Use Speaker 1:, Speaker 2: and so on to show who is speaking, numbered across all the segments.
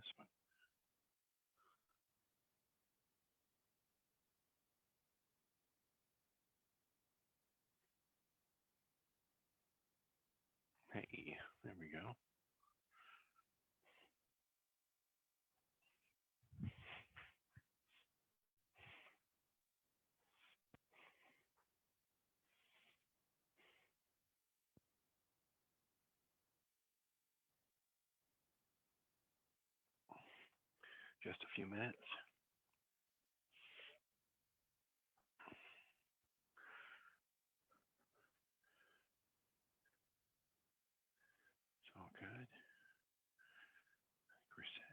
Speaker 1: this one. Hey, there we go. Just a few minutes. It's all good. We're set.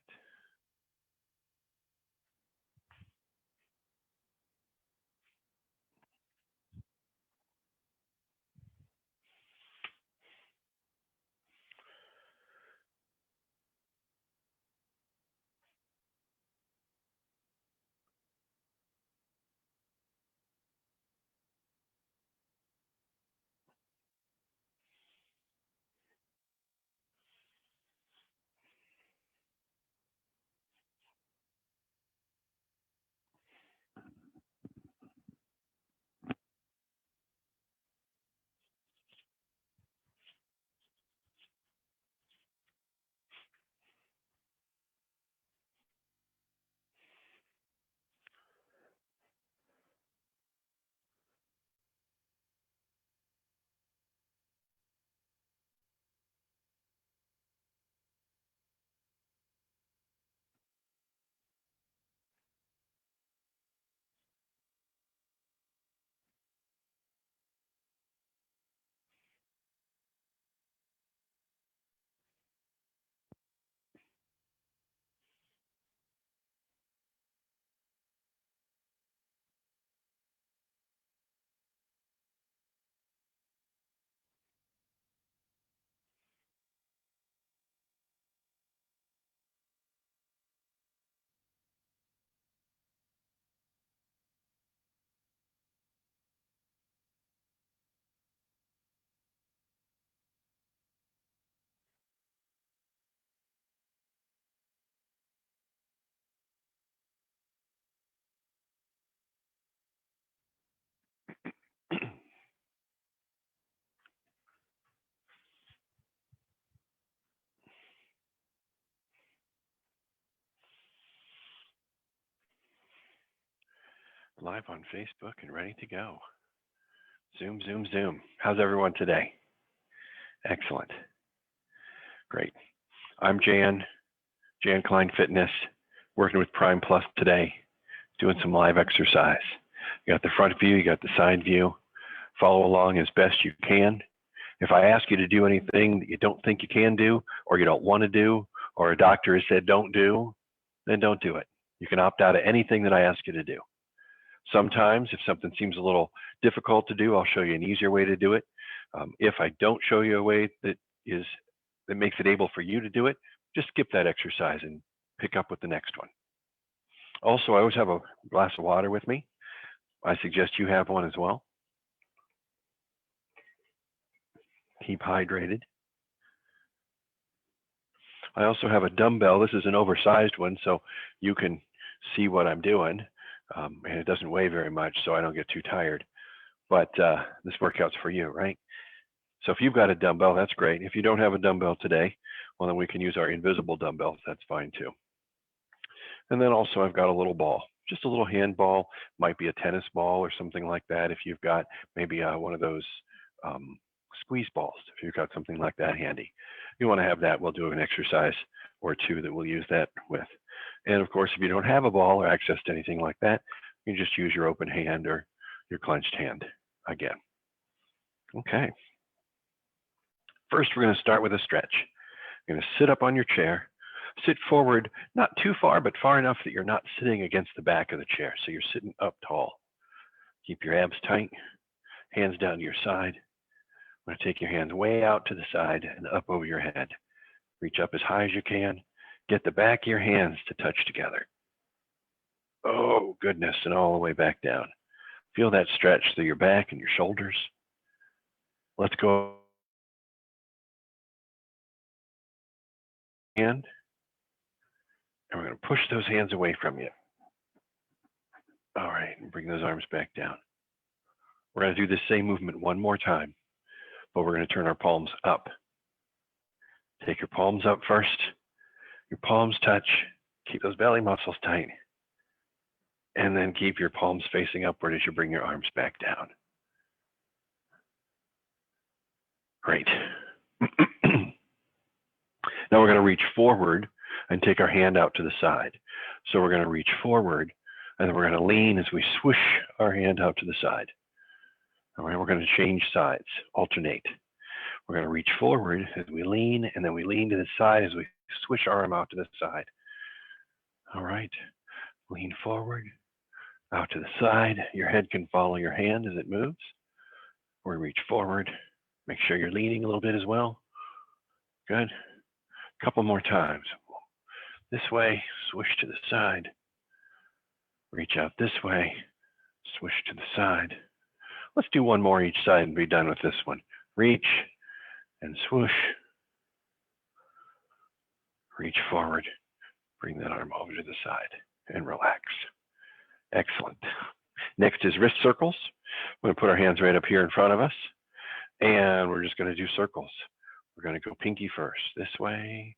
Speaker 1: Live on Facebook and ready to go. Zoom, zoom, zoom. How's everyone today? Excellent. Great. I'm Jan Cline Fitness, working with Primeplus today, doing some live exercise. You got the front view, you got the side view. Follow along as best you can. If I ask you to do anything that you don't think you can do, or you don't want to do, or a doctor has said don't do, then don't do it. You can opt out of anything that I ask you to do. Sometimes if something seems a little difficult to do, I'll show you an easier way to do it. If I don't show you a way that makes it able for you to do it, just skip that exercise and pick up with the next one. Also, I always have a glass of water with me. I suggest you have one as well. Keep hydrated. I also have a dumbbell. This is an oversized one, so you can see what I'm doing. And it doesn't weigh very much, so I don't get too tired. But this workout's for you, right? So if you've got a dumbbell, that's great. If you don't have a dumbbell today, well, then we can use our invisible dumbbells. That's fine too. And then also I've got a little ball, just a little hand ball, might be a tennis ball or something like that. If you've got maybe one of those squeeze balls, if you've got something like that handy. You want to have that, we'll do an exercise or two that we'll use that with. And of course, if you don't have a ball or access to anything like that, you can just use your open hand or your clenched hand again. Okay. First, we're going to start with a stretch. You're going to sit up on your chair, sit forward, not too far, but far enough that you're not sitting against the back of the chair. So you're sitting up tall. Keep your abs tight, hands down to your side. I'm going to take your hands way out to the side and up over your head. Reach up as high as you can. Get the back of your hands to touch together. Oh, goodness, and all the way back down. Feel that stretch through your back and your shoulders. Let's go. Hand. And we're going to push those hands away from you. All right, and bring those arms back down. We're going to do this same movement one more time, but we're going to turn our palms up. Take your palms up first. Your palms touch. Keep those belly muscles tight. And then keep your palms facing upward as you bring your arms back down. Great. Now we're going to reach forward and take our hand out to the side. So we're going to reach forward, and then we're going to lean as we swoosh our hand out to the side. All right, we're going to change sides, alternate. We're going to reach forward as we lean, and then we lean to the side as we swish our arm out to the side. All right, lean forward, out to the side. Your head can follow your hand as it moves. We reach forward. Make sure you're leaning a little bit as well. Good. A couple more times. This way, swish to the side. Reach out this way, swish to the side. Let's do one more each side and be done with this one. Reach and swoosh. Reach forward. Bring that arm over to the side and relax. Excellent. Next is wrist circles. We're going to put our hands right up here in front of us, and we're just going to do circles. We're going to go pinky first, this way.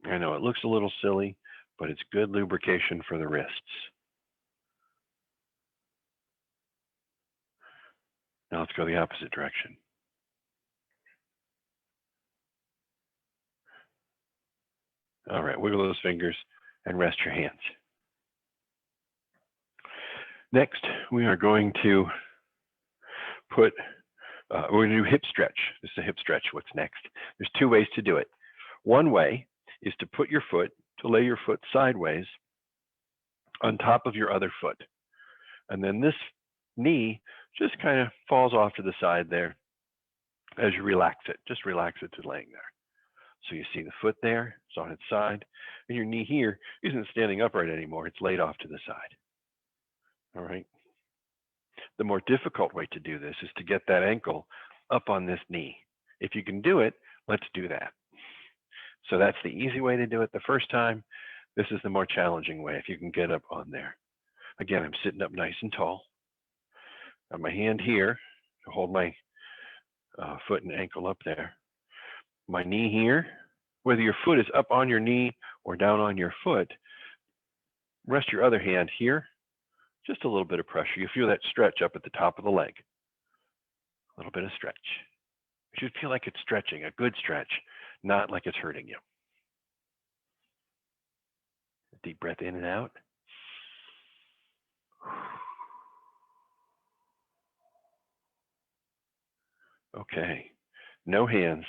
Speaker 1: I know it looks a little silly, but it's good lubrication for the wrists. Now let's go the opposite direction. All right, wiggle those fingers and rest your hands. Next, we are going to we're going to do hip stretch. This is a hip stretch. What's next? There's two ways to do it. One way is to lay your foot sideways on top of your other foot. And then this knee just kind of falls off to the side there as you relax it. Just relax it to laying there. So you see the foot there, it's on its side, and your knee here isn't standing upright anymore. It's laid off to the side. All right. The more difficult way to do this is to get that ankle up on this knee. If you can do it, let's do that. So that's the easy way to do it the first time. This is the more challenging way if you can get up on there. Again, I'm sitting up nice and tall. Got my hand here to hold my foot and ankle up there. My knee here. Whether your foot is up on your knee or down on your foot, rest your other hand here. Just a little bit of pressure. You feel that stretch up at the top of the leg. A little bit of stretch. You should feel like it's stretching, a good stretch, not like it's hurting you. Deep breath in and out. Okay, no hands,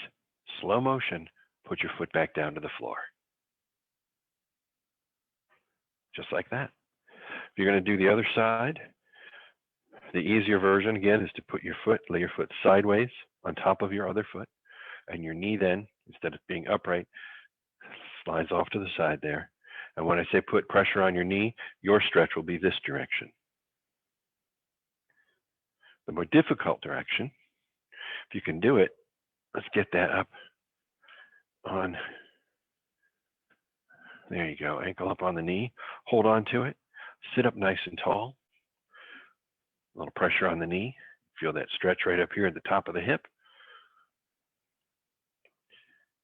Speaker 1: slow motion, put your foot back down to the floor. Just like that. If you're going to do the other side, the easier version again is to lay your foot sideways on top of your other foot, and your knee then, instead of being upright, slides off to the side there. And when I say put pressure on your knee, your stretch will be this direction. The more difficult direction, if you can do it, let's get that up on, there you go, ankle up on the knee, hold on to it, sit up nice and tall, a little pressure on the knee, feel that stretch right up here at the top of the hip.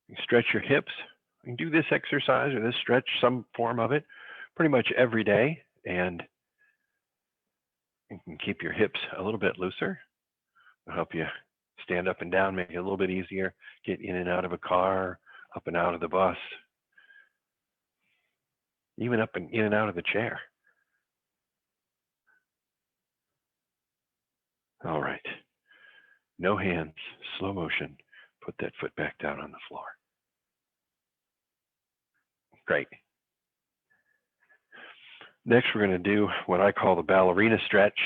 Speaker 1: You stretch your hips. You can do this exercise or this stretch, some form of it, pretty much every day, and you can keep your hips a little bit looser. It'll help you stand up and down, make it a little bit easier, get in and out of a car, up and out of the bus, even up and in and out of the chair. All right, no hands, slow motion, put that foot back down on the floor. Great. Next, we're going to do what I call the ballerina stretch.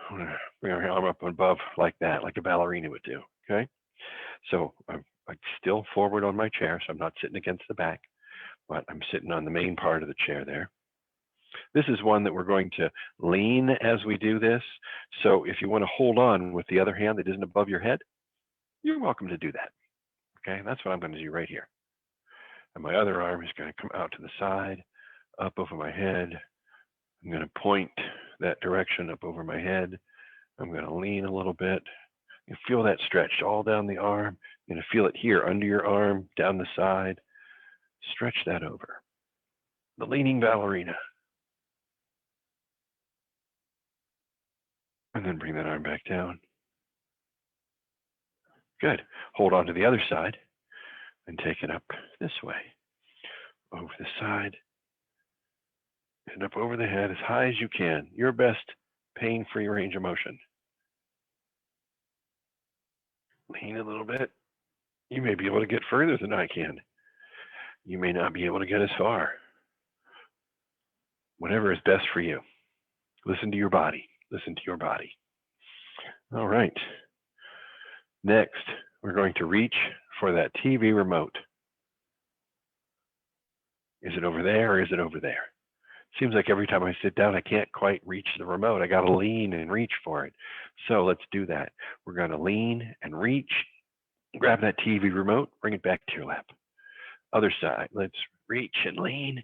Speaker 1: I'm going to bring our arm up above like that, like a ballerina would do, okay? So I'm still forward on my chair, so I'm not sitting against the back, but I'm sitting on the main part of the chair there. This is one that we're going to lean as we do this. So if you want to hold on with the other hand that isn't above your head, you're welcome to do that, okay? That's what I'm going to do right here. And my other arm is going to come out to the side, up over my head. I'm going to point that direction up over my head. I'm going to lean a little bit. You feel that stretch all down the arm. You're going to feel it here under your arm, down the side. Stretch that over. The leaning ballerina. And then bring that arm back down. Good. Hold on to the other side and take it up this way. Over the side and up over the head as high as you can. Your best pain-free range of motion. Lean a little bit. You may be able to get further than I can. You may not be able to get as far. Whatever is best for you. Listen to your body. Listen to your body. All right. Next, we're going to reach for that TV remote. Is it over there or is it over there? Seems like every time I sit down, I can't quite reach the remote. I got to lean and reach for it. So let's do that. We're going to lean and reach. Grab that TV remote, bring it back to your lap. Other side, let's reach and lean.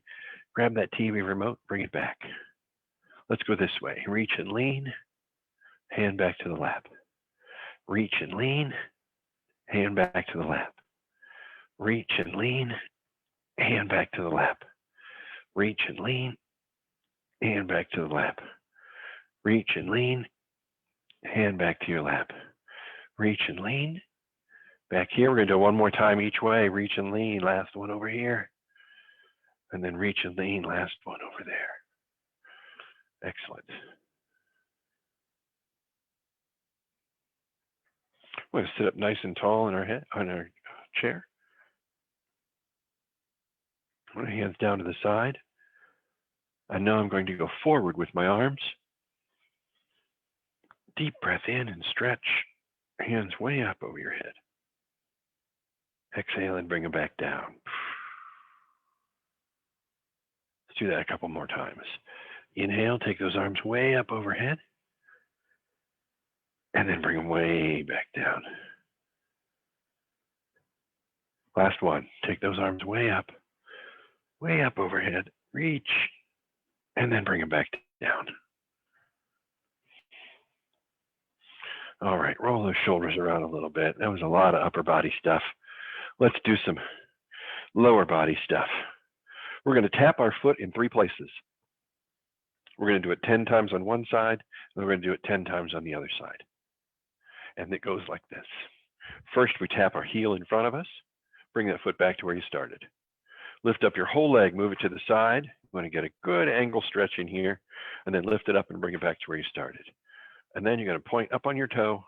Speaker 1: Grab that TV remote, bring it back. Let's go this way. Reach and lean, hand back to the lap. Reach and lean, hand back to the lap. Reach and lean, hand back to the lap. Reach and lean, hand back to the lap. Reach and lean, hand back to your lap. Reach and lean. Back here, we're going to do one more time each way. Reach and lean, last one over here. And then reach and lean, last one over there. Excellent. We're going to sit up nice and tall on our chair. My hands down to the side. I know I'm going to go forward with my arms. Deep breath in and stretch. Hands way up over your head. Exhale and bring them back down. Let's do that a couple more times. Inhale, take those arms way up overhead. And then bring them way back down. Last one. Take those arms way up overhead. Reach. And then bring them back down. All right, roll those shoulders around a little bit. That was a lot of upper body stuff. Let's do some lower body stuff. We're going to tap our foot in 3 places. We're going to do it 10 times on one side, and we're going to do it 10 times on the other side. And it goes like this. First, we tap our heel in front of us. Bring that foot back to where you started. Lift up your whole leg, move it to the side. You want to get a good angle stretch in here, and then lift it up and bring it back to where you started. And then you're going to point up on your toe,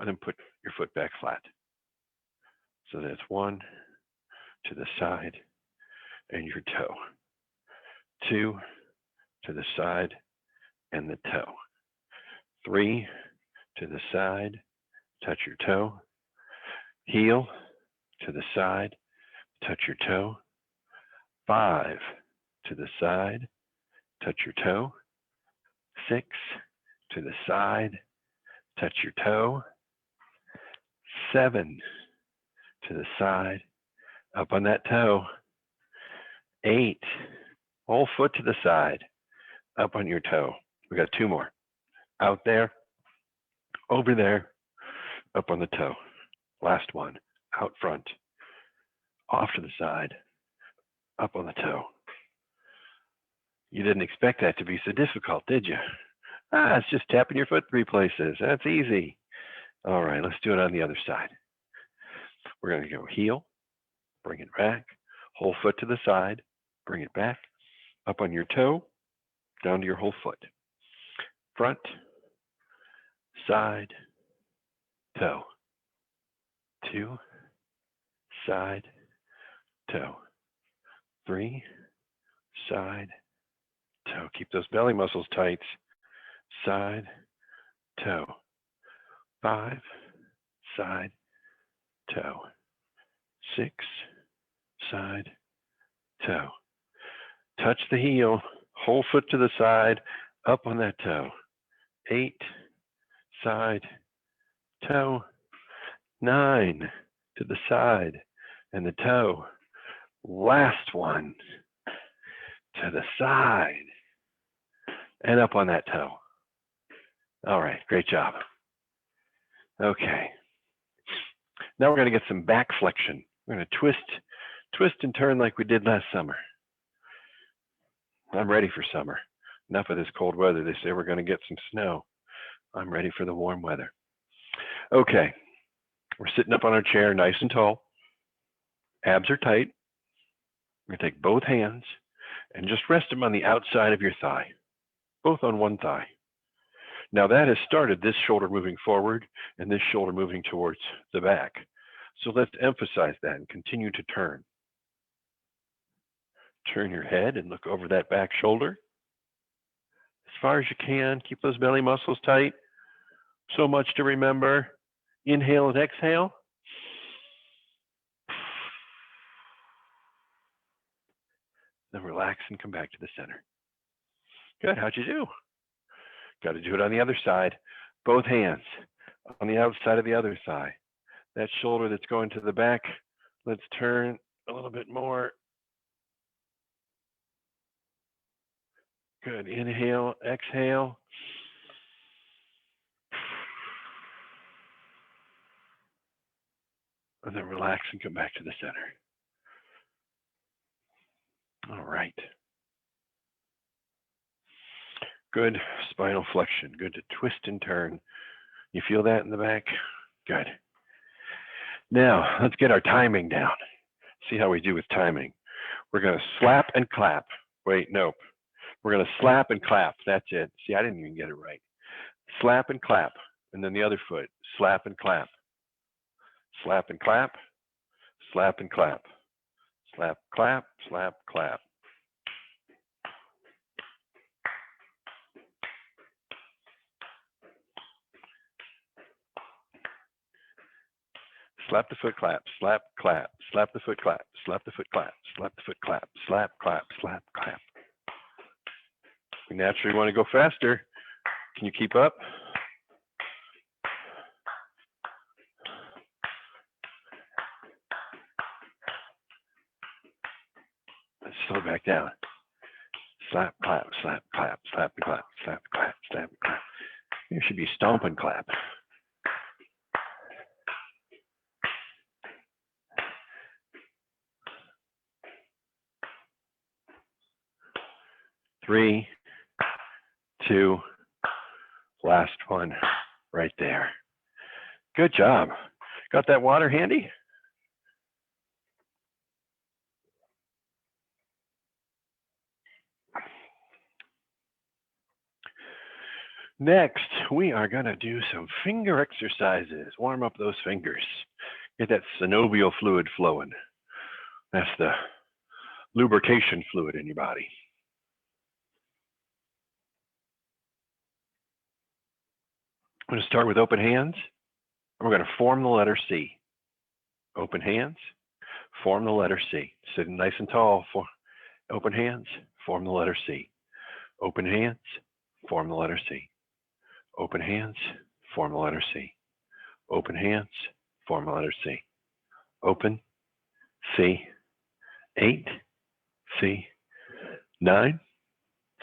Speaker 1: and then put your foot back flat. So that's 1 to the side and your toe. 2 to the side and the toe. 3 to the side, touch your toe. Heel to the side, touch your toe. 5 to the side, touch your toe. 6 to the side, touch your toe. 7 to the side, up on that toe. 8, whole foot to the side, up on your toe. We got 2 more. Out there, over there, up on the toe. Last one, out front, off to the side, up on the toe. You didn't expect that to be so difficult, did you? It's just tapping your foot 3 places. That's easy. All right, let's do it on the other side. We're going to go heel, bring it back, whole foot to the side, bring it back, up on your toe, down to your whole foot. Front, side, toe. 2, side, toe. 3, side, toe. Keep those belly muscles tight. Side, toe. 5, side, toe. 6, side, toe. Touch the heel, whole foot to the side, up on that toe. 8, side, toe. 9 to the side and the toe. Last one. To the side. And up on that toe. All right, great job. Okay. Now we're going to get some back flexion. We're going to twist and turn like we did last summer. I'm ready for summer. Enough of this cold weather. They say we're going to get some snow. I'm ready for the warm weather. Okay. We're sitting up on our chair nice and tall. Abs are tight. We're going to take both hands and just rest them on the outside of your thigh, both on one thigh. Now that has started this shoulder moving forward and this shoulder moving towards the back. So let's emphasize that and continue to turn. Turn your head and look over that back shoulder. As far as you can, keep those belly muscles tight. So much to remember. Inhale and exhale. Then relax and come back to the center. Good, how'd you do? Got to do it on the other side. Both hands on the outside of the other thigh. That shoulder that's going to the back, let's turn a little bit more. Good, inhale, exhale. And then relax and come back to the center. All right. Good spinal flexion. Good to twist and turn. You feel that in the back? Good. Now, let's get our timing down. See how we do with timing. We're going to slap and clap. Wait, nope. We're going to slap and clap. That's it. See, I didn't even get it right. Slap and clap. And then the other foot. Slap and clap. Slap and clap. Slap and clap. Slap, clap, slap, clap. Slap the foot, clap, slap, clap, slap the foot, clap, slap the foot, clap, slap the foot, clap, slap, clap, slap, clap. We naturally want to go faster. Can you keep up? Let's slow back down. Slap, clap, slap, clap, slap, and clap, slap, clap, slap, and clap. There should be stomp and clap. Three, two, last one, right there. Good job. Got that water handy? Next, we are going to do some finger exercises. Warm up those fingers. Get that synovial fluid flowing. That's the lubrication fluid in your body. I'm going to start with open hands. We're going to form the letter C. Open hands, form the letter C. Sitting nice and tall. For open hands, form the letter C. Open hands, form the letter C. Open hands, form the letter C. Open hands, form the letter C. Open, C. 8, C. 9,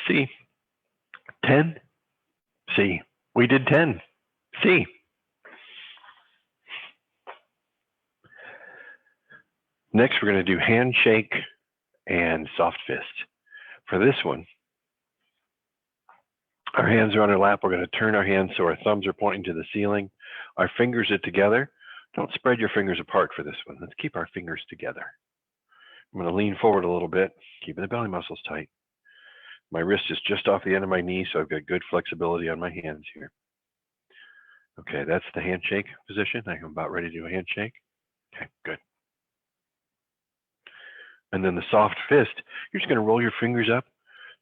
Speaker 1: C. 10, C. We did 10, C. Next, we're going to do handshake and soft fist. For this one, our hands are on our lap. We're going to turn our hands so our thumbs are pointing to the ceiling. Our fingers are together. Don't spread your fingers apart for this one. Let's keep our fingers together. I'm going to lean forward a little bit, keeping the belly muscles tight. My wrist is just off the end of my knee, so I've got good flexibility on my hands here. Okay, that's the handshake position. I'm about ready to do a handshake. Okay, good. And then the soft fist, you're just going to roll your fingers up.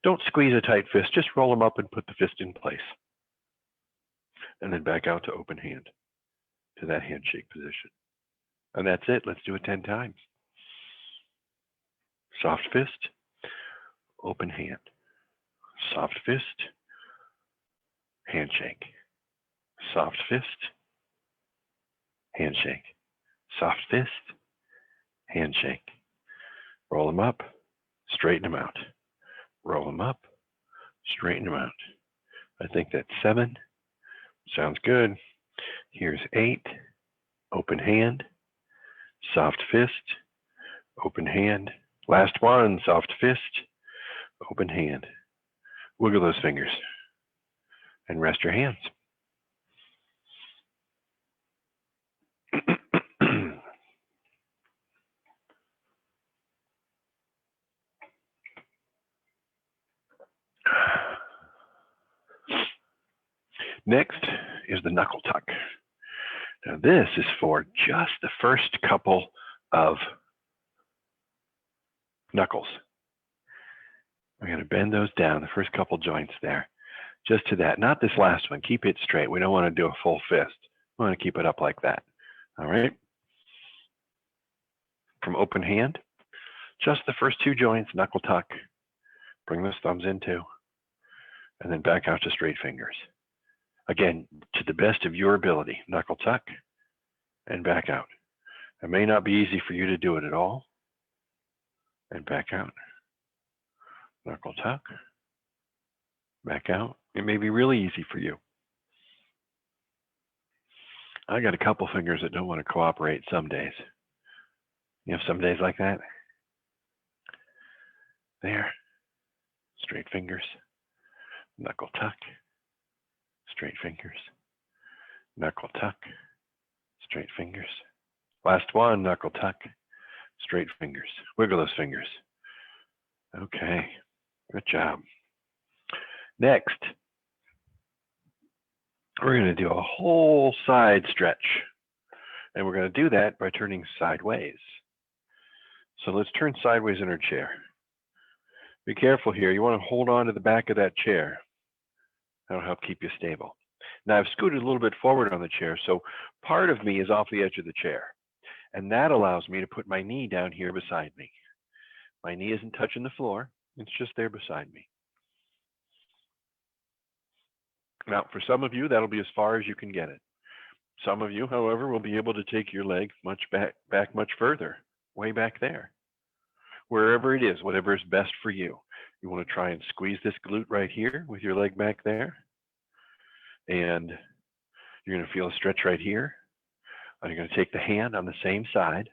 Speaker 1: Don't squeeze a tight fist, just roll them up and put the fist in place. And then back out to open hand, to that handshake position. And that's it, let's do it 10 times. Soft fist, open hand. Soft fist, handshake. Soft fist, handshake. Soft fist, handshake. Roll them up, straighten them out. Roll them up, straighten them out. I think that's 7. Sounds good. Here's 8. Open hand, soft fist, open hand. Last one, soft fist, open hand. Wiggle those fingers and rest your hands. Next is the knuckle tuck. Now this is for just the first couple of knuckles. We're going to bend those down, the first couple joints there, just to that. Not this last one. Keep it straight. We don't want to do a full fist. We want to keep it up like that. All right? From open hand, just the first 2 joints, knuckle tuck. Bring those thumbs in too. And then back out to straight fingers. Again, to the best of your ability, knuckle tuck and back out. It may not be easy for you to do it at all. And back out. Knuckle tuck, back out. It may be really easy for you. I got a couple fingers that don't want to cooperate some days. You have some days like that? There. Straight fingers. Knuckle tuck. Straight fingers. Knuckle tuck. Straight fingers. Last one, knuckle tuck. Straight fingers. Wiggle those fingers. Okay. Good job. Next, we're going to do a whole side stretch. And we're going to do that by turning sideways. So let's turn sideways in our chair. Be careful here. You want to hold on to the back of that chair. That'll help keep you stable. Now I've scooted a little bit forward on the chair, so part of me is off the edge of the chair. And that allows me to put my knee down here beside me. My knee isn't touching the floor. It's just there beside me. Now, for some of you, that'll be as far as you can get it. Some of you, however, will be able to take your leg much back much further, way back there. Wherever it is, whatever is best for you. You want to try and squeeze this glute right here with your leg back there. And you're going to feel a stretch right here. And you're going to take the hand on the same side.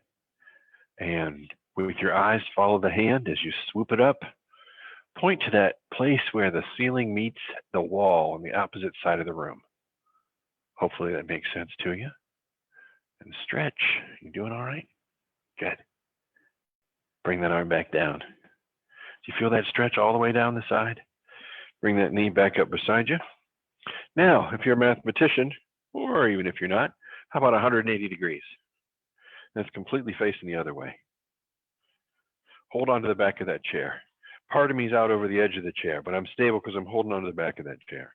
Speaker 1: And with your eyes, follow the hand as you swoop it up. Point to that place where the ceiling meets the wall on the opposite side of the room. Hopefully that makes sense to you. And stretch. You doing all right? Good. Bring that arm back down. Do you feel that stretch all the way down the side? Bring that knee back up beside you. Now, if you're a mathematician, or even if you're not, how about 180 degrees? That's completely facing the other way. Hold on to the back of that chair. Part of me is out over the edge of the chair, but I'm stable because I'm holding on to the back of that chair.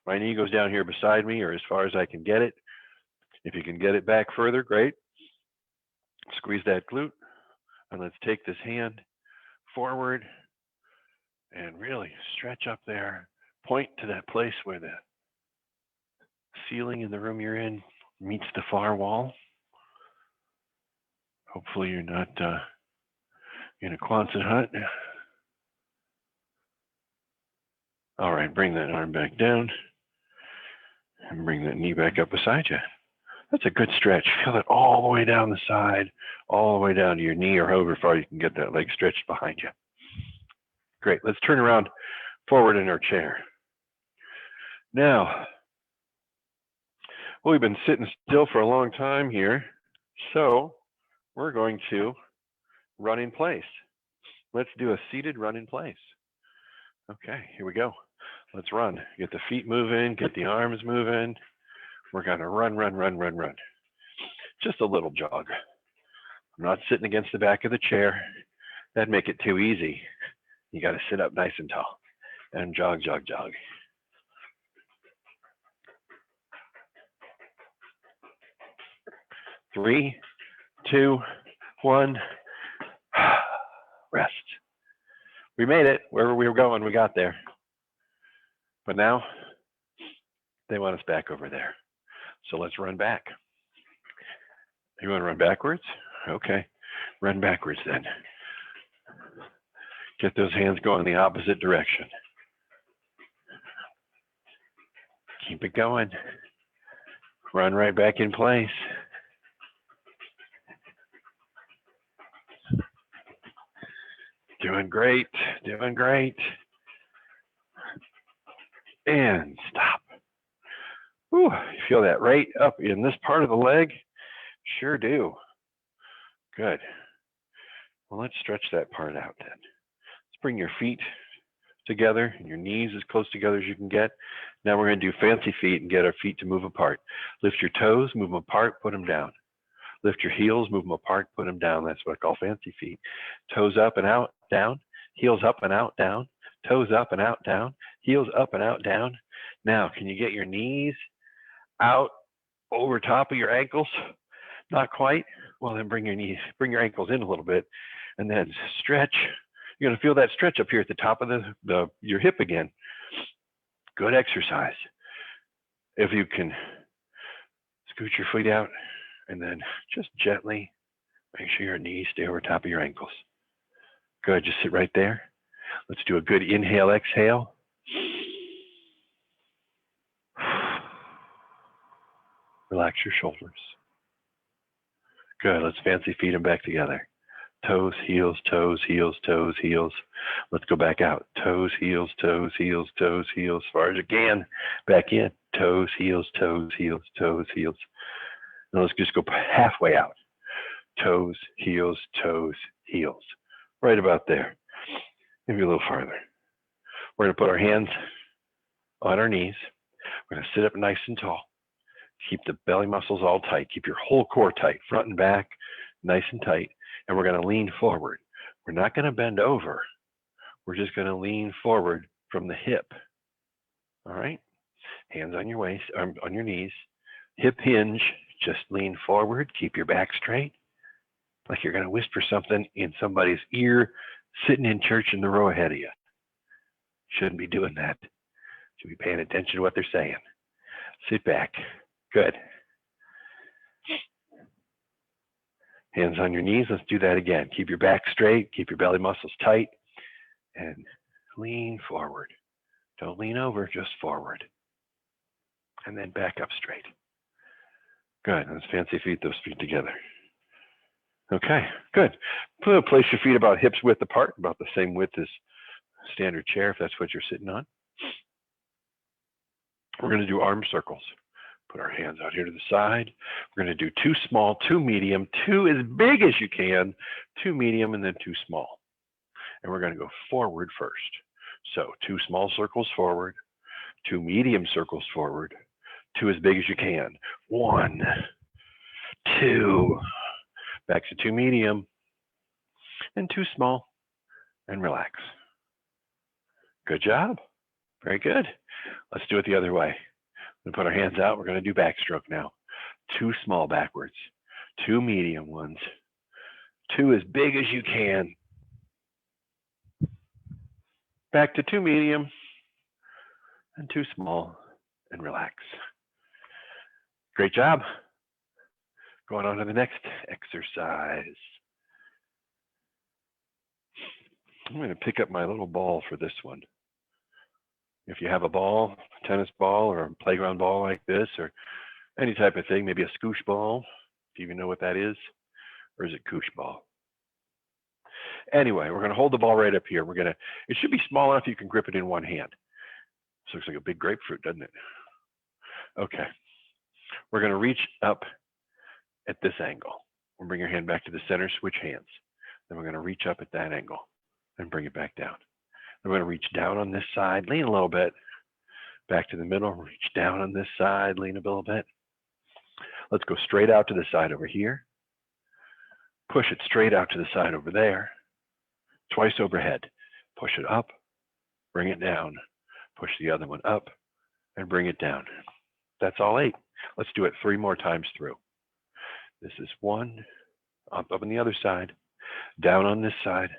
Speaker 1: My knee goes down here beside me, or as far as I can get it. If you can get it back further, great. Squeeze that glute, and let's take this hand forward and really stretch up there. Point to that place where the ceiling in the room you're in meets the far wall. Hopefully you're not in a Quonset hut. All right, bring that arm back down and bring that knee back up beside you. That's a good stretch. Feel it all the way down the side, all the way down to your knee or however far you can get that leg stretched behind you. Great, let's turn around forward in our chair. Now, well, we've been sitting still for a long time here, so we're going to run in place. Let's do a seated run in place. Okay, here we go. Let's run. Get the feet moving, get the arms moving. We're going to run. Just a little jog. I'm not sitting against the back of the chair. That'd make it too easy. You got to sit up nice and tall and jog. 3, 2, 1. Rest. We made it. Wherever we were going, we got there. But now they want us back over there. So let's run back. You want to run backwards? Okay. Run backwards then. Get those hands going the opposite direction. Keep it going. Run right back in place. Doing great, doing great. And stop. Whew, you feel that right up in this part of the leg? Sure do. Good. Well, let's stretch that part out then. Let's bring your feet together and your knees as close together as you can get. Now we're going to do fancy feet and get our feet to move apart. Lift your toes, move them apart, put them down. Lift your heels, move them apart, put them down. That's what I call fancy feet. Toes up and out, down. Heels up and out, down. Toes up and out, down. Heels up and out, down. Now, can you get your knees out over top of your ankles? Not quite. Well, then bring your ankles in a little bit, and then stretch. You're going to feel that stretch up here at the top of your hip again. Good exercise. If you can scoot your feet out, and then just gently make sure your knees stay over top of your ankles. Good, just sit right there. Let's do a good inhale, exhale. Relax your shoulders. Good, let's fancy feet them back together. Toes, heels, toes, heels, toes, heels. Let's go back out. Toes, heels, toes, heels, toes, heels. As far as you can. Back in. Toes, heels, toes, heels, toes, heels. Now let's just go halfway out. Toes, heels, toes, heels. Right about there. Maybe a little farther. We're going to put our hands on our knees. We're going to sit up nice and tall. Keep the belly muscles all tight. Keep your whole core tight, front and back, nice and tight. And we're going to lean forward. We're not going to bend over. We're just going to lean forward from the hip. All right? Hands on your waist, on your knees. Hip hinge. Just lean forward. Keep your back straight. Like you're going to whisper something in somebody's ear sitting in church in the row ahead of you. Shouldn't be doing that. Should be paying attention to what they're saying. Sit back. Good. Hands on your knees. Let's do that again. Keep your back straight. Keep your belly muscles tight. And lean forward. Don't lean over, just forward. And then back up straight. Good. Let's fancy feet those feet together. Okay, good. Place your feet about hips width apart, about the same width as standard chair, if that's what you're sitting on. We're going to do arm circles. Put our hands out here to the side. We're going to do 2 small, 2 medium, 2 as big as you can, 2 medium, and then 2 small. And we're going to go forward first. So 2 small circles forward, 2 medium circles forward, 2 as big as you can. 1, 2, back to 2 medium, and 2 small, and relax. Good job. Very good. Let's do it the other way. We're going to put our hands out. We're going to do backstroke now. 2 small backwards, 2 medium ones, 2 as big as you can. Back to 2 medium, and 2 small, and relax. Great job. Going on to the next exercise. I'm going to pick up my little ball for this one. If you have a ball, a tennis ball, or a playground ball like this, or any type of thing, maybe a scoosh ball, do you even know what that is? Or is it koosh ball? Anyway, we're going to hold the ball right up here. It should be small enough you can grip it in one hand. This looks like a big grapefruit, doesn't it? Okay. We're going to reach up at this angle. We'll bring your hand back to the center, switch hands. Then we're going to reach up at that angle and bring it back down. Then we're going to reach down on this side, lean a little bit, back to the middle, reach down on this side, lean a little bit. Let's go straight out to the side over here. Push it straight out to the side over there. Twice overhead. Push it up, bring it down. Push the other one up and bring it down. That's all 8. Let's do it 3 more times through. This is 1, up on the other side, down on this side,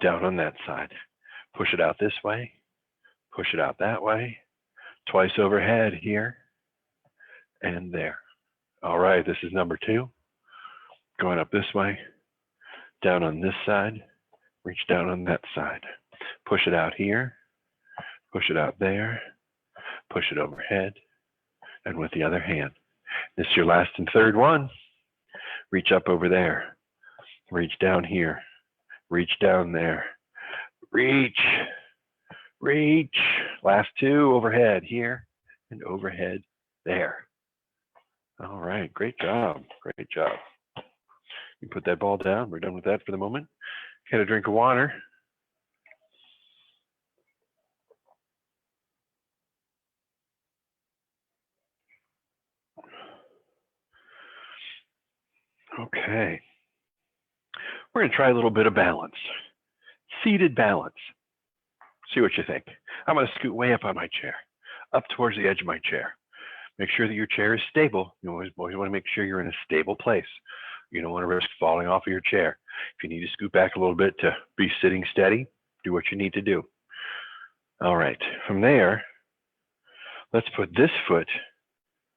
Speaker 1: down on that side. Push it out this way, push it out that way, twice overhead here and there. All right, this is number 2. Going up this way, down on this side, Reach down on that side. Push it out here. Push it out there. Push it overhead. And with the other hand. This is your last and third one. Reach up over there. Reach down here. Reach down there. Reach. Reach. Last two overhead here and overhead there. All right. Great job. Great job. You put that ball down. We're done with that for the moment. Get a drink of water. Okay. We're going to try a little bit of balance. Seated balance. See what you think. I'm going to scoot way up on my chair, up towards the edge of my chair. Make sure that your chair is stable. You always want to make sure you're in a stable place. You don't want to risk falling off of your chair. If you need to scoot back a little bit to be sitting steady, do what you need to do. All right. From there, let's put this foot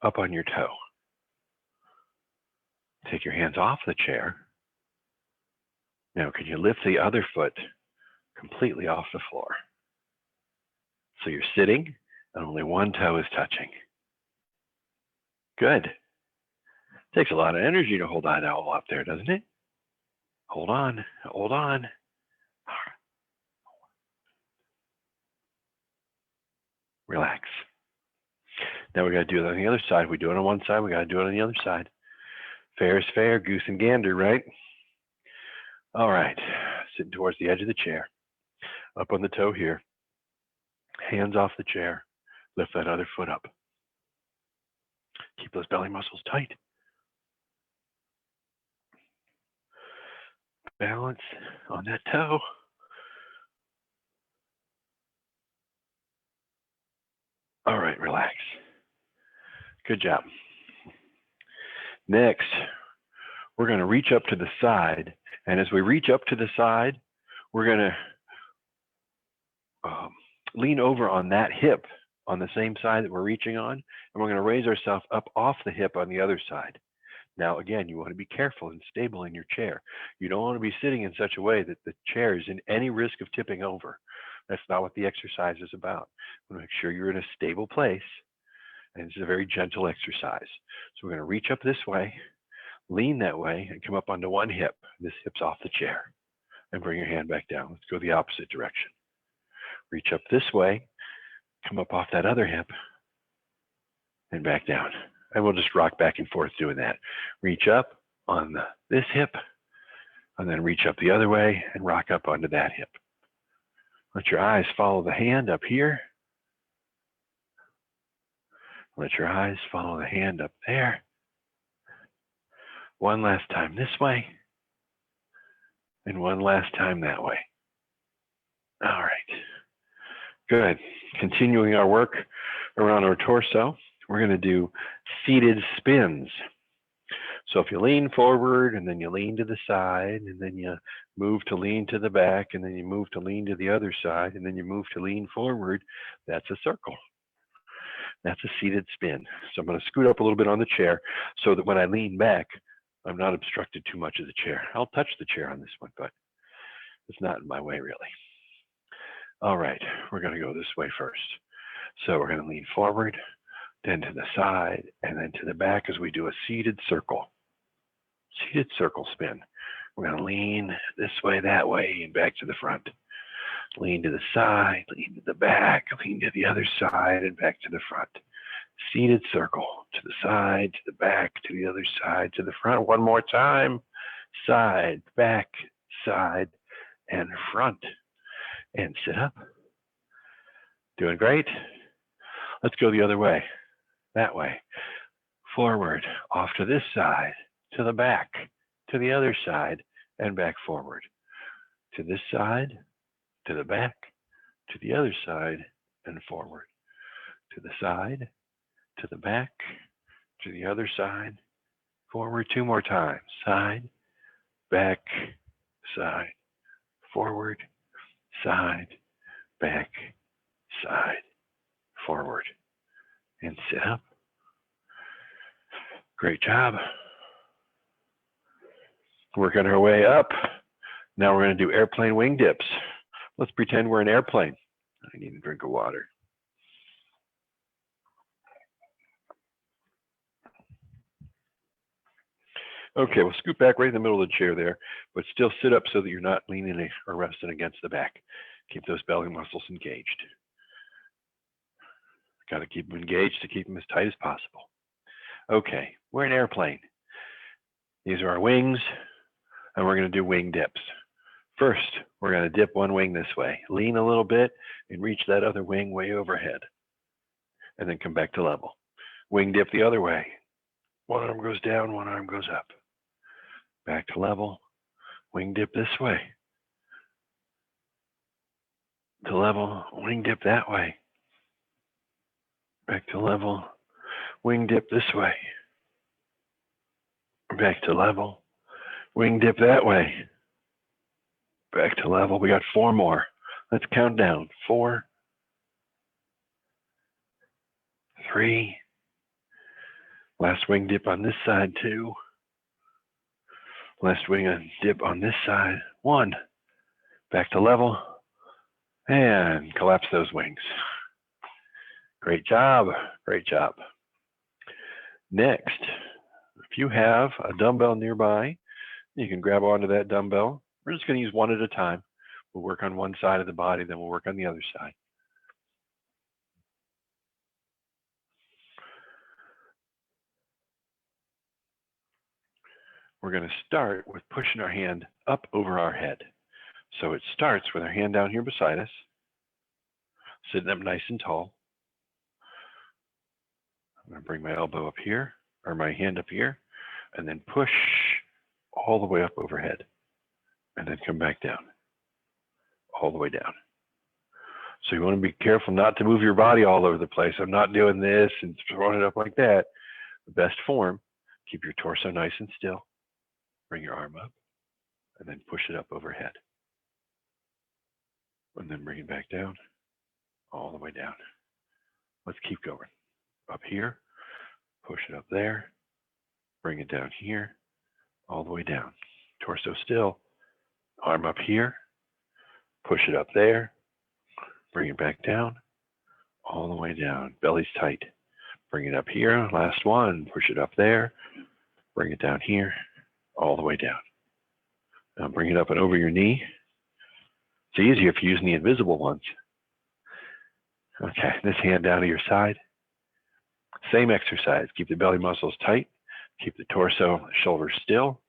Speaker 1: up on your toe. Take your hands off the chair. Now, can you lift the other foot completely off the floor? So you're sitting and only one toe is touching. Good. Takes a lot of energy to hold that all up there, doesn't it? Hold on, hold on. Relax. Now we got to do it on the other side. We do it on one side, we got to do it on the other side. Fair is fair, goose and gander, right? All right, sitting towards the edge of the chair. Up on the toe here. Hands off the chair. Lift that other foot up. Keep those belly muscles tight. Balance on that toe. All right, relax. Good job. Next, we're going to reach up to the side. And as we reach up to the side, we're going to lean over on that hip on the same side that we're reaching on. And we're going to raise ourselves up off the hip on the other side. Now, again, you want to be careful and stable in your chair. You don't want to be sitting in such a way that the chair is in any risk of tipping over. That's not what the exercise is about. You want to make sure you're in a stable place. And it's a very gentle exercise. So we're going to reach up this way, lean that way, and come up onto one hip. This hip's off the chair. And bring your hand back down. Let's go the opposite direction. Reach up this way, come up off that other hip, and back down. And we'll just rock back and forth doing that. Reach up on this hip, and then reach up the other way and rock up onto that hip. Let your eyes follow the hand up here. Let your eyes follow the hand up there. One last time this way, and one last time that way. All right. Good. Continuing our work around our torso, we're going to do seated spins. So if you lean forward and then you lean to the side and then you move to lean to the back and then you move to lean to the other side and then you move to lean forward, that's a circle. That's a seated spin. So I'm going to scoot up a little bit on the chair so that when I lean back, I'm not obstructed too much of the chair. I'll touch the chair on this one, but it's not in my way really. All right, we're going to go this way first. So we're going to lean forward, then to the side, and then to the back as we do a seated circle. Seated circle spin. We're going to lean this way, that way, and back to the front. Lean to the side, lean to the back, lean to the other side, and back to the front. Seated circle, to the side, to the back, to the other side, to the front. One more time. Side, back, side, and front. And sit up. Doing great. Let's go the other way. That way. Forward, off to this side, to the back, to the other side, and back forward. To this side, to the back, to the other side, and forward. To the side, to the back, to the other side, forward. Two more times. Side, back, side, forward, side, back, side, forward, and sit up. Great job. Working our way up Now we're going to do airplane wing dips. Let's pretend we're an airplane. I need a drink of water. Okay, we'll scoot back right in the middle of the chair there, but still sit up so that you're not leaning or resting against the back. Keep those belly muscles engaged. Got to keep them engaged to keep them as tight as possible. Okay, we're an airplane. These are our wings, and we're going to do wing dips. First, we're going to dip one wing this way. Lean a little bit and reach that other wing way overhead. And then come back to level. Wing dip the other way. One arm goes down, one arm goes up. Back to level. Wing dip this way. To level. Wing dip that way. Back to level. Wing dip this way. Back to level. Wing dip that way. Back to level. We got 4 more. Let's count down. 4, 3. Last wing dip on this side, 2. Last wing dip on this side, 1. Back to level. And collapse those wings. Great job. Great job. Next, if you have a dumbbell nearby, you can grab onto that dumbbell. We're just going to use one at a time. We'll work on one side of the body, then we'll work on the other side. We're going to start with pushing our hand up over our head. So it starts with our hand down here beside us, sitting up nice and tall. I'm going to bring my elbow up here, or my hand up here, and then push all the way up overhead, and then come back down, all the way down. So you want to be careful not to move your body all over the place. I'm not doing this and throwing it up like that. The best form, keep your torso nice and still. Bring your arm up, and then push it up overhead. And then bring it back down, all the way down. Let's keep going. Up here, push it up there, bring it down here, all the way down. Torso still, arm up here, push it up there, bring it back down, all the way down. Belly's tight. Bring it up here, last one, push it up there, bring it down here, all the way down. Now bring it up and over your knee. It's easier if you're using the invisible ones. Okay, this hand down to your side. Same exercise. Keep the belly muscles tight. Keep the torso, shoulders still.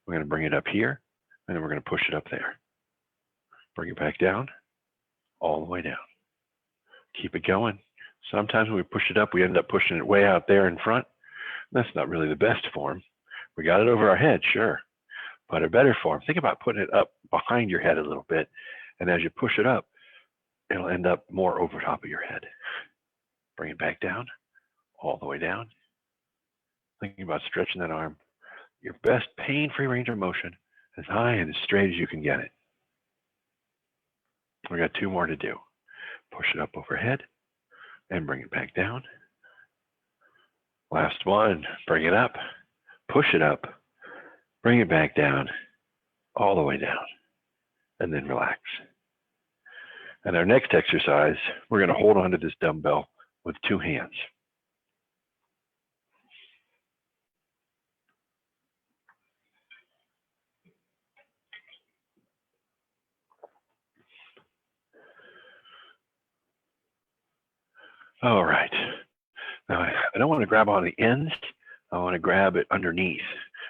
Speaker 1: We're going to bring it up here, and then we're going to push it up there. Bring it back down, all the way down. Keep it going. Sometimes when we push it up, we end up pushing it way out there in front. That's not really the best form. We got it over our head, sure. But a better form, think about putting it up behind your head a little bit. And as you push it up, it'll end up more over top of your head. Bring it back down, all the way down. Thinking about stretching that arm. Your best pain-free range of motion, as high and as straight as you can get it. We got 2 more to do. Push it up overhead and bring it back down. Last one, bring it up, push it up, bring it back down, all the way down, and then relax. And our next exercise, we're going to hold onto this dumbbell with 2 hands. All right. Now, I don't want to grab on the ends. I want to grab it underneath.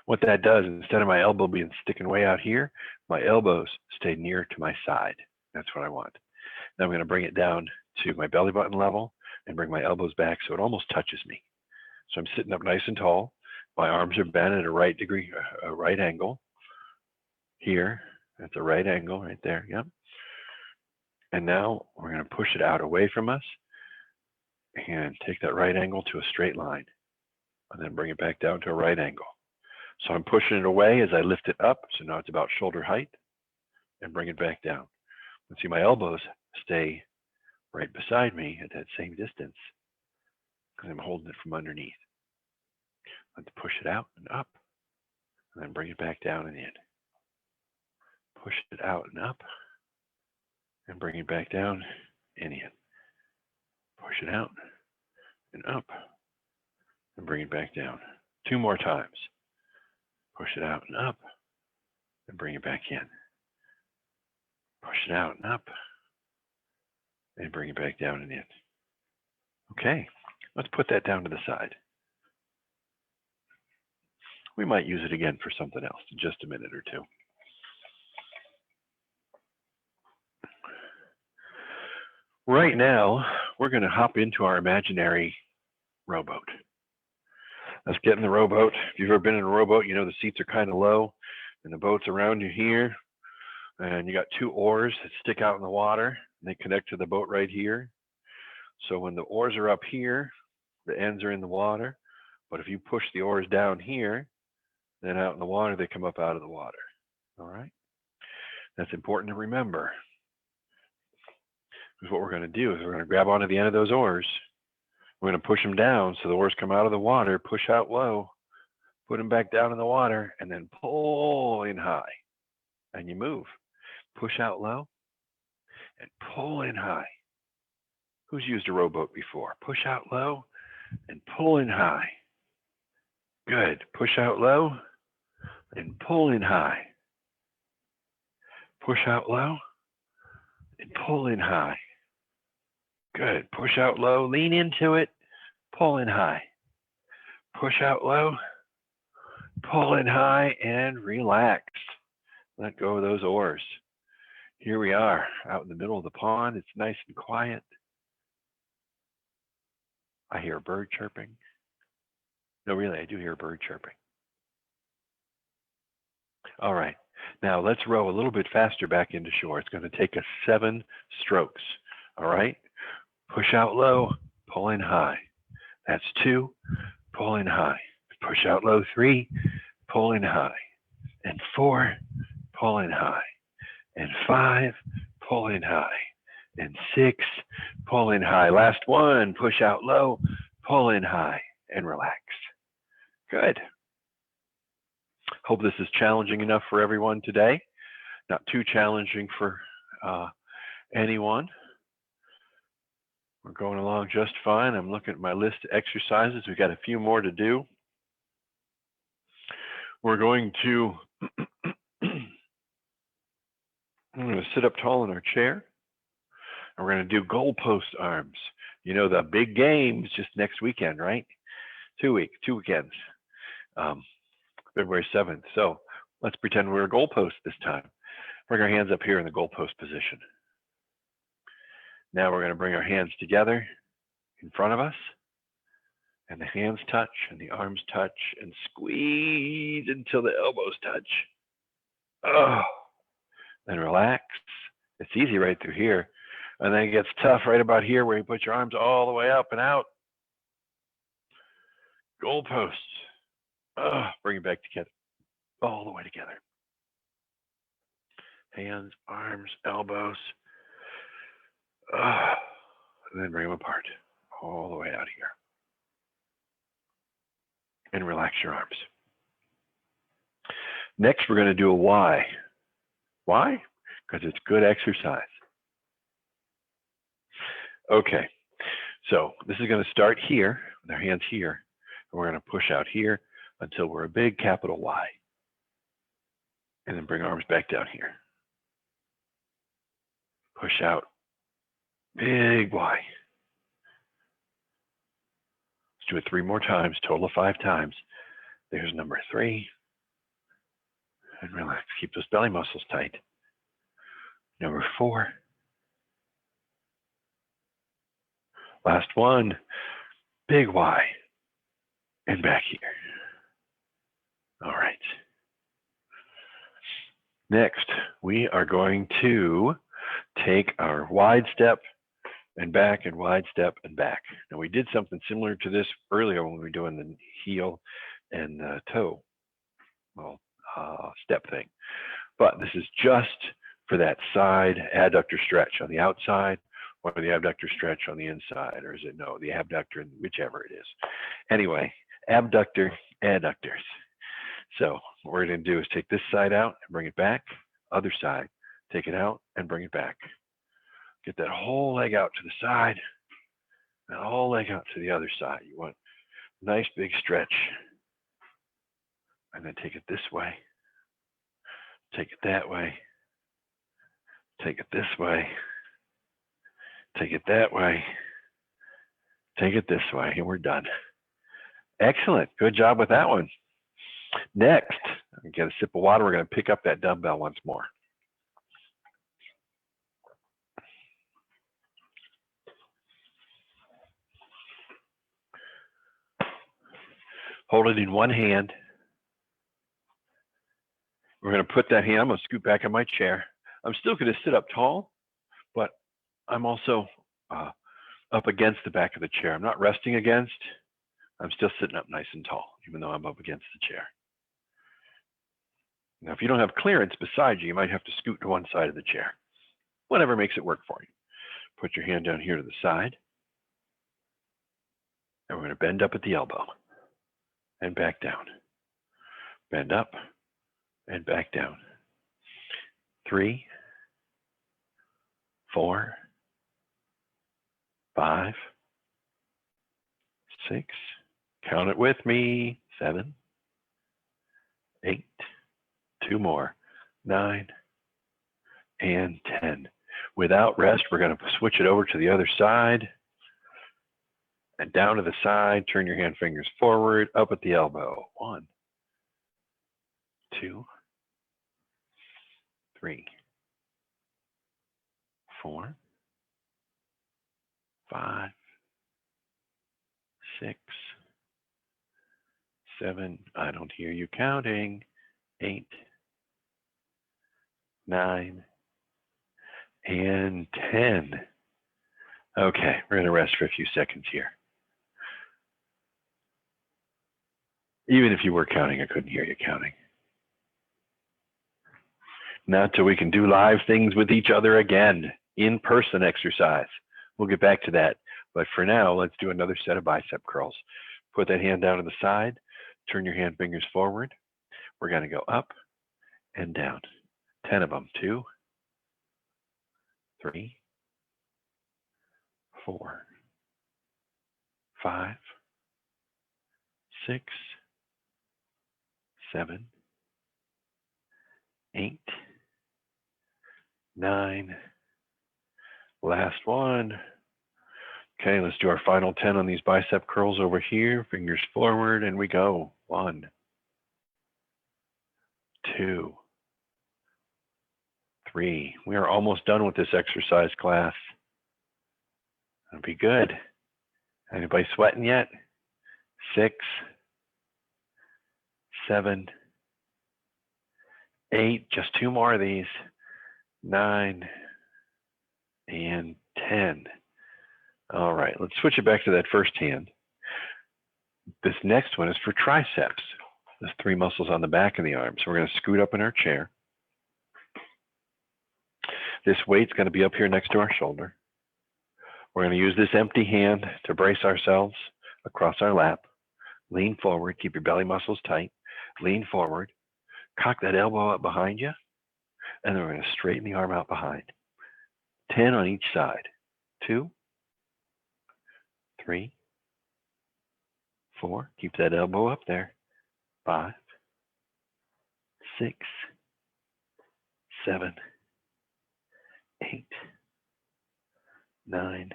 Speaker 1: What that does, instead of my elbow being sticking way out here, my elbows stay near to my side. That's what I want. Now I'm going to bring it down to my belly button level and bring my elbows back so it almost touches me. So I'm sitting up nice and tall. My arms are bent at a right degree, a right angle. Here, that's a right angle right there, yep. And now we're going to push it out away from us and take that right angle to a straight line, and then bring it back down to a right angle. So I'm pushing it away as I lift it up, so now it's about shoulder height, and bring it back down. And see my elbows stay right beside me at that same distance, because I'm holding it from underneath. Let's push it out and up, and then bring it back down and in. push it out and up, and bring it back down and in. Push it out and up, and bring it back down. 2 more times. Push it out and up, and bring it back in. Push it out and up, and bring it back down and in. Okay, let's put that down to the side. We might use it again for something else in just a minute or two. Right now, we're going to hop into our imaginary rowboat. Let's get in the rowboat. If you've ever been in a rowboat, you know the seats are kind of low and the boat's around you here. And you got 2 oars that stick out in the water and they connect to the boat right here. So when the oars are up here, the ends are in the water. But if you push the oars down here, then out in the water, they come up out of the water. All right? That's important to remember. Because what we're going to do is we're going to grab onto the end of those oars. We're going to push them down so the oars come out of the water, push out low, put them back down in the water, and then pull in high. And you move. Push out low and pull in high. Who's used a rowboat before? Push out low and pull in high. Good. Push out low and pull in high. Push out low and pull in high. Good. Push out low, lean into it, pull in high. Push out low, pull in high, and relax. Let go of those oars. Here we are out in the middle of the pond. It's nice and quiet. I hear a bird chirping. No, really, I do hear a bird chirping. All right. Now let's row a little bit faster back into shore. It's going to take us 7 strokes. All right. Push out low, pull in high. That's 2, pull in high. Push out low, 3, pull in high. And 4, pull in high. And 5, pull in high. And 6, pull in high. Last one, push out low, pull in high, and relax. Good. Hope this is challenging enough for everyone today. Not too challenging for anyone. We're going along just fine. I'm looking at my list of exercises. We've got a few more to do. We're going to, I'm going to sit up tall in our chair. And we're going to do goalpost arms. You know, the big game's just next weekend, right? 2 weekends. February 7th. So let's pretend we're a goalpost this time. Bring our hands up here in the goalpost position. Now we're going to bring our hands together in front of us, and the hands touch and the arms touch, and squeeze until the elbows touch. Oh, then relax. It's easy right through here. And then it gets tough right about here where you put your arms all the way up and out. Goalposts. Oh, bring it back together. All the way together. Hands, arms, elbows. Oh, and then bring them apart. All the way out here. And relax your arms. Next, we're going to do a Y. Why? Because it's good exercise. Okay, so this is going to start here with our hands here, and we're going to push out here until we're a big capital Y. And then bring arms back down here. Push out, big Y. Let's do it 3 more times, total of 5 times. There's number 3. And relax, keep those belly muscles tight. Number 4. Last one, big Y, and back here. All right. Next, we are going to take our wide step and back and wide step and back. Now we did something similar to this earlier when we were doing the heel and the toe step thing. But this is just for that side adductor stretch on the outside, or the abductor stretch on the inside, or is it no, the abductor, whichever it is. Anyway, abductor, adductors. So what we're going to do is take this side out and bring it back, Other side. Take it out and bring it back. Get that whole leg out to the side, that whole leg out to the other side. You want a nice big stretch. And then take it this way. Take it that way. Take it this way. Take it that way. Take it this way, and we're done. Excellent. Good job with that one. Next, get a sip of water. We're going to pick up that dumbbell once more. Hold it in one hand. We're going to put that hand, I'm going to scoot back in my chair. I'm still going to sit up tall, but I'm also up against the back of the chair. I'm not resting against. I'm still sitting up nice and tall, even though I'm up against the chair. Now, if you don't have clearance beside you, you might have to scoot to one side of the chair. Whatever makes it work for you. Put your hand down here to the side. And we're going to bend up at the elbow and back down. Bend up and back down. 3, 4, 5, 6, count it with me, 7, 8, 2 more, 9, and 10. Without rest, we're going to switch it over to the other side. And down to the side, turn your hand fingers forward, up at the elbow. 1, 2, 3, 4, 5, 6, 7, I don't hear you counting, 8, 9, and 10. Okay, we're going to rest for a few seconds here. Even if you were counting, I couldn't hear you counting. Not till we can do live things with each other again, in-person exercise. We'll get back to that. But for now, let's do another set of bicep curls. Put that hand down to the side. Turn your hand fingers forward. We're going to go up and down. 10 of them. 2, 3, 4, 5, 6, 7, 8, 9. Last one. Okay, let's do our final 10 on these bicep curls over here. Fingers forward, and we go. 1, 2, 3. We are almost done with this exercise class. That'll be good. Anybody sweating yet? 6, 7, 8. Just 2 more of these. 9, and 10. All right, let's switch it back to that first hand. This next one is for triceps. There's 3 muscles on the back of the arm. So we're going to scoot up in our chair. This weight's going to be up here next to our shoulder. We're going to use this empty hand to brace ourselves across our lap. Lean forward, keep your belly muscles tight. Lean forward, cock that elbow up behind you, and then we're going to straighten the arm out behind. 10 on each side. 2, 3, 4. Keep that elbow up there. 5, 6, 7, 8, 9.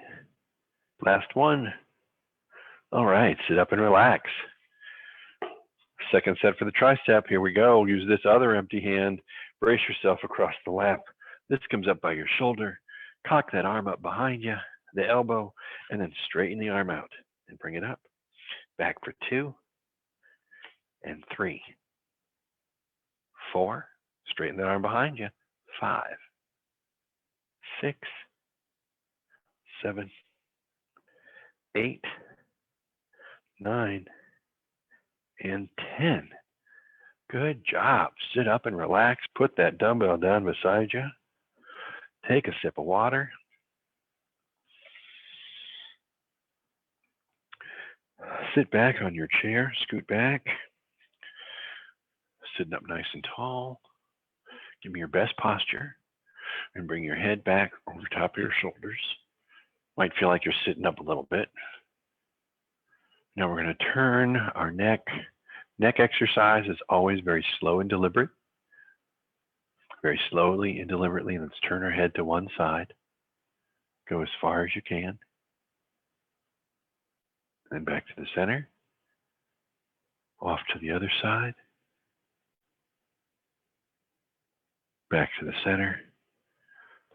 Speaker 1: Last one. All right, sit up and relax. Second set for the tricep. Here we go. Use this other empty hand. Brace yourself across the lap. This comes up by your shoulder. Cock that arm up behind you, the elbow, and then straighten the arm out and bring it up. Back for 2 and 3, 4. Straighten that arm behind you. 5, 6, 7, 8, 9, and 10. Good job. Sit up and relax. Put that dumbbell down beside you. Take a sip of water. Sit back on your chair. Scoot back. Sitting up nice and tall. Give me your best posture and bring your head back over top of your shoulders. Might feel like you're sitting up a little bit. Now we're going to turn our neck. Neck exercise is always very slow and deliberate. Very slowly and deliberately, let's turn our head to one side. Go as far as you can. Then back to the center. Off to the other side. Back to the center.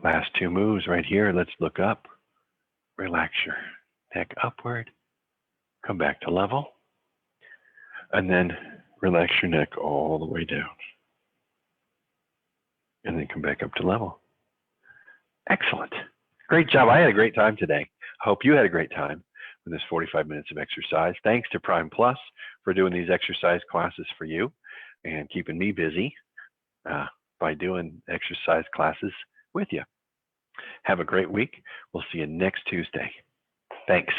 Speaker 1: Last two moves right here. Let's look up. Relax your neck upward. Come back to level. And then relax your neck all the way down. And then come back up to level. Excellent. Great job. I had a great time today. I hope you had a great time with this 45 minutes of exercise. Thanks to Primeplus for doing these exercise classes for you and keeping me busy by doing exercise classes with you. Have a great week. We'll see you next Tuesday. Thanks.